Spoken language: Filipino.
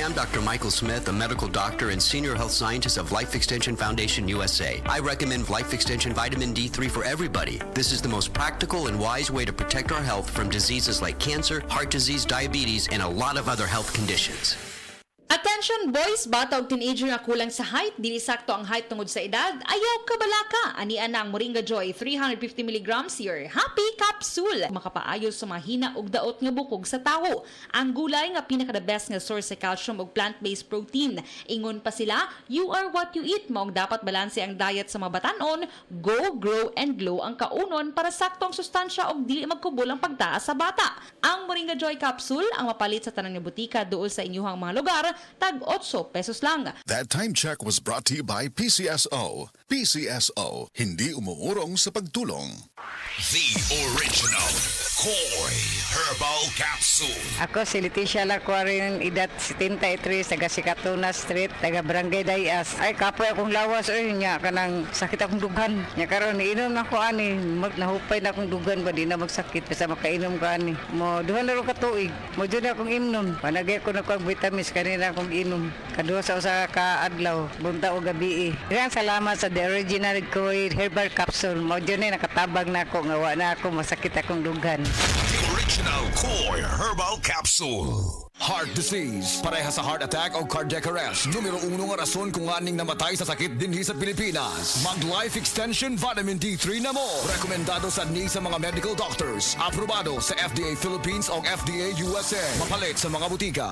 Hi, I'm Dr. Michael Smith, a medical doctor and senior health scientist of Life Extension Foundation USA. I recommend Life Extension Vitamin D3 for everybody. This is the most practical and wise way to protect our health from diseases like cancer, heart disease, diabetes, and a lot of other health conditions. Attention boys, bata o teenager nga kulang sa height, dili sakto ang height tungod sa edad, ayaw kabalaka. Anian ang Moringa Joy 350 mg your happy capsule. Makapaayo sa mahina ug daot nga bukog sa tawo. Ang gulay nga pinaka the best nga source sa calcium ug plant-based protein. Ingon pa sila, you are what you eat. Maong dapat balanse ang diet sa mga batanon, go, grow, and glow ang kaunon para sakto ang sustansya ug dili magkubol ang pagtaas sa bata. Ang Moringa Joy capsule ang mapalit sa tanang nga butika duol sa inyuhang mga lugar, tag 8 pesos lang. That time check was brought to you by PCSO. PCSO, hindi umuurong sa pagtulong. The original Koi Herbal Capsule. Ako si Leticia Lacuarin, edad 73, taga Sikatuna Street, taga Barangay Dayas. Ay, kapoy akong lawas, nya kanang sakit akong dugan. Nya karon iinom na ko ani, nahupay na akong dugan ba, di na magsakit, basta makainom ko ani. Mo, duha na rin katuig, mo dyan akong imnom. Panagay ko na kong vitamins, kanina akong inom. Kaduha sa usa ka adlaw, bunta o gabi. Daghang salamat sa The Original Koi Herbal Capsule. Mo dyan nakatabag na ako, ngawa na ako, masakit akong dugan. The original Koi Herbal Capsule. Heart disease, pareha sa heart attack o cardiac arrest. Numero 1 nga rason kung aning namatay sa sakit dinhi sa Pilipinas. Mag Life Extension Vitamin D3 na mo. Rekomendado sa ni sa mga medical doctors. Aprobado sa FDA Philippines o FDA USA. Mapalit sa mga butika.